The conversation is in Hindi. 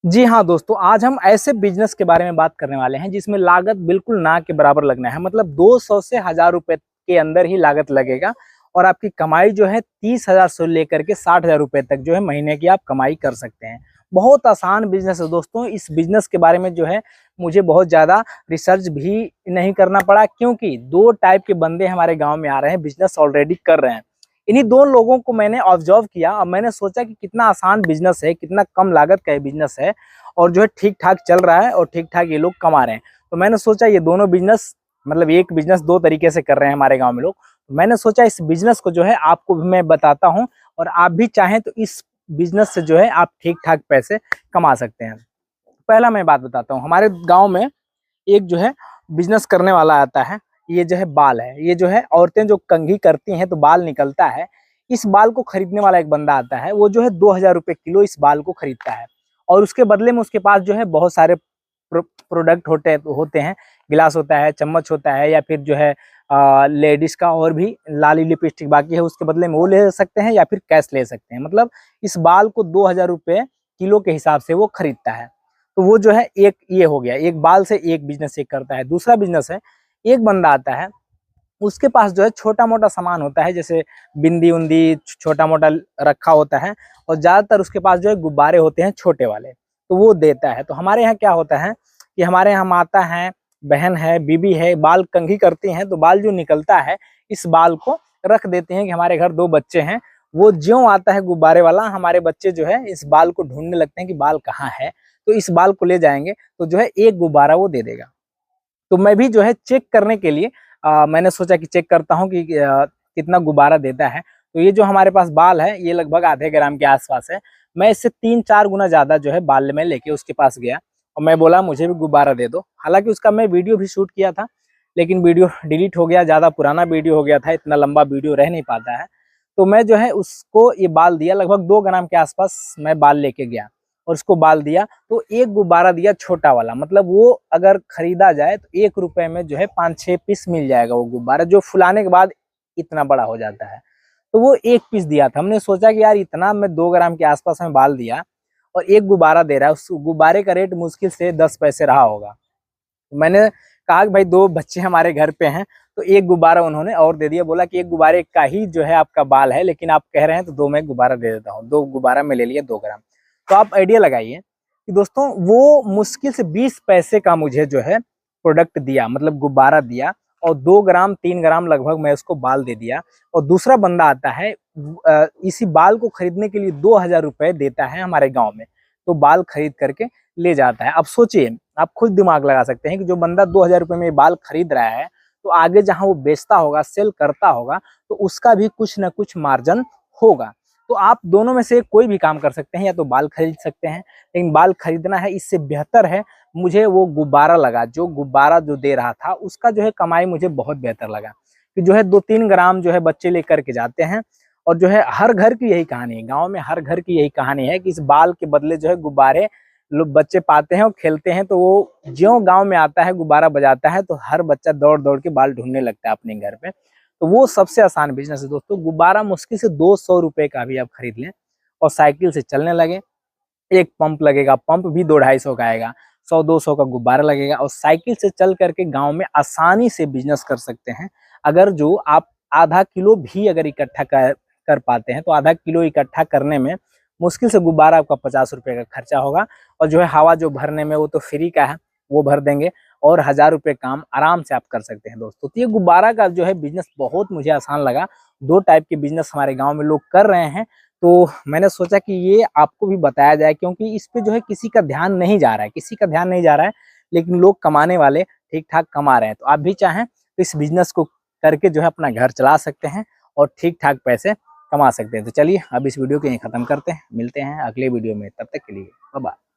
जी हाँ दोस्तों, आज हम ऐसे बिजनेस के बारे में बात करने वाले हैं जिसमें लागत बिल्कुल ना के बराबर लगना है। मतलब 200 से 1000 रुपए के अंदर ही लागत लगेगा और आपकी कमाई जो है 30,000 से लेकर के 60,000 रुपए तक जो है महीने की आप कमाई कर सकते हैं। बहुत आसान बिजनेस है दोस्तों। इस बिजनेस के बारे में जो है मुझे बहुत ज़्यादा रिसर्च भी नहीं करना पड़ा, क्योंकि दो टाइप के बंदे हमारे गाँव में आ रहे हैं, बिजनेस ऑलरेडी कर रहे हैं। इन्हीं दो लोगों को मैंने ऑब्जर्व किया और मैंने सोचा कि कितना आसान बिजनेस है, कितना कम लागत का ये बिजनेस है और जो है ठीक ठाक चल रहा है और ठीक ठाक ये लोग कमा रहे हैं। तो मैंने सोचा ये दोनों बिजनेस, मतलब एक बिजनेस दो तरीके से कर रहे हैं हमारे गांव में लोग। तो मैंने सोचा इस बिजनेस को जो है आपको भी मैं बताता हूं और आप भी चाहें तो इस बिजनेस से जो है आप ठीक ठाक पैसे कमा सकते हैं। पहला मैं बात बताता हूँ। हमारे गाँव में एक जो है बिजनेस करने वाला आता है। ये जो है बाल है, ये जो है औरतें जो कंघी करती हैं तो बाल निकलता है। इस बाल को खरीदने वाला एक बंदा आता है, वो जो है 2000 रुपए किलो इस बाल को खरीदता है और उसके बदले में उसके पास जो है बहुत सारे प्रोडक्ट होते हैं। गिलास होता है, चम्मच होता है, या फिर जो है लेडीज का और भी लाली लिपस्टिक बाकी है, उसके बदले में वो ले सकते हैं या फिर कैश ले सकते हैं। मतलब इस बाल को 2000 रुपए किलो के हिसाब से वो खरीदता है। तो वो जो है एक ये हो गया, एक बाल से एक बिजनेस एक करता है। दूसरा बिजनेस है, एक बंदा आता है, उसके पास जो है छोटा मोटा सामान होता है, जैसे बिंदी उंदी छोटा मोटा रखा होता है और ज्यादातर उसके पास जो है गुब्बारे होते हैं छोटे वाले, तो वो देता है। तो हमारे यहाँ क्या होता है कि हमारे यहाँ माता है, बहन है, बीबी है, बाल कंघी करती हैं, तो बाल जो निकलता है इस बाल को रख देते हैं। कि हमारे घर दो बच्चे हैं, वो ज्यों आता है गुब्बारे वाला, हमारे बच्चे जो है इस बाल को ढूंढने लगते हैं कि बाल कहाँ है, तो इस बाल को ले जाएंगे तो जो है एक गुब्बारा वो दे देगा। तो मैं भी जो है चेक करने के लिए मैंने सोचा कि चेक करता हूँ कि कितना गुब्बारा देता है। तो ये जो हमारे पास बाल है ये लगभग आधे ग्राम के आसपास है। मैं इससे 3-4 गुना ज्यादा जो है बाल में लेके उसके पास गया और मैं बोला मुझे भी गुब्बारा दे दो। हालांकि उसका मैं वीडियो भी शूट किया था, लेकिन वीडियो डिलीट हो गया, ज्यादा पुराना वीडियो हो गया था, इतना लंबा वीडियो रह नहीं पाता है। तो मैं जो है उसको ये बाल दिया, लगभग 2 ग्राम के आसपास मैं बाल लेके गया और उसको बाल दिया। तो एक गुब्बारा दिया छोटा वाला, मतलब वो अगर खरीदा जाए तो 1 रुपए में जो है 5-6 पीस मिल जाएगा वो गुब्बारा, जो फुलाने के बाद इतना बड़ा हो जाता है। तो वो एक पीस दिया था। हमने सोचा कि यार इतना मैं 2 ग्राम के आसपास में बाल दिया और एक गुब्बारा दे रहा है, उस गुब्बारे का रेट मुश्किल से 10 पैसे रहा होगा। तो मैंने कहा कि भाई दो बच्चे हमारे घर पे हैं, तो एक गुब्बारा उन्होंने और दे दिया। बोला कि एक गुब्बारे का ही जो है आपका बाल है, लेकिन आप कह रहे हैं तो दो मैं गुब्बारा दे देता हूँ। दो गुब्बारा में ले लिया 2 ग्राम। तो आप आइडिया लगाइए कि दोस्तों वो मुश्किल से 20 पैसे का मुझे जो है प्रोडक्ट दिया, मतलब गुब्बारा दिया, और 2 ग्राम 3 ग्राम लगभग मैं उसको बाल दे दिया। और दूसरा बंदा आता है, इसी बाल को खरीदने के लिए 2000 रुपए देता है हमारे गाँव में, तो बाल खरीद करके ले जाता है। अब सोचिए, आप खुद दिमाग लगा सकते हैं कि जो बंदा 2000 रुपए में बाल खरीद रहा है, तो आगे जहां वो बेचता होगा, सेल करता होगा, तो उसका भी कुछ ना कुछ मार्जिन होगा। तो आप दोनों में से कोई भी काम कर सकते हैं, या तो बाल खरीद सकते हैं, लेकिन बाल खरीदना है इससे बेहतर है मुझे वो गुब्बारा लगा। जो गुब्बारा जो दे रहा था उसका जो है कमाई मुझे बहुत बेहतर लगा कि जो है 2-3 ग्राम जो है बच्चे लेकर के जाते हैं। और जो है हर घर की यही कहानी है, गाँव में हर घर की यही कहानी है कि इस बाल के बदले जो है गुब्बारे लोग बच्चे पाते हैं और खेलते हैं। तो वो ज्यों गांव में आता है गुब्बारा बजाता है, तो हर बच्चा दौड़ दौड़ के बाल ढूंढने लगता है अपने घर पे। तो वो सबसे आसान बिजनेस है दोस्तों। गुब्बारा मुश्किल से 200 रुपए का भी आप खरीद लें और साइकिल से चलने लगे। एक पंप लगेगा, पंप भी 2-250 का आएगा, 100-200 का गुब्बारा लगेगा और साइकिल से चल करके गांव में आसानी से बिजनेस कर सकते हैं। अगर जो आप आधा किलो भी अगर इकट्ठा कर पाते हैं, तो आधा किलो इकट्ठा करने में मुश्किल से गुब्बारा आपका 50 रुपए का खर्चा होगा। और जो है हवा जो भरने में वो तो फ्री का है, वो भर देंगे और 1000 रुपए काम आराम से आप कर सकते हैं दोस्तों। तो ये गुब्बारा का जो है बिजनेस बहुत मुझे आसान लगा। दो टाइप के बिजनेस हमारे गाँव में लोग कर रहे हैं, तो मैंने सोचा कि ये आपको भी बताया जाए, क्योंकि इस पे जो है किसी का ध्यान नहीं जा रहा है, किसी का ध्यान नहीं जा रहा है, लेकिन लोग कमाने वाले ठीक ठाक कमा रहे हैं। तो आप भी चाहें तो इस बिजनेस को करके जो है अपना घर चला सकते हैं और ठीक ठाक पैसे कमा सकते हैं। तो चलिए अब इस वीडियो को यहीं खत्म करते हैं, मिलते हैं अगले वीडियो में, तब तक के लिए बाय बाय।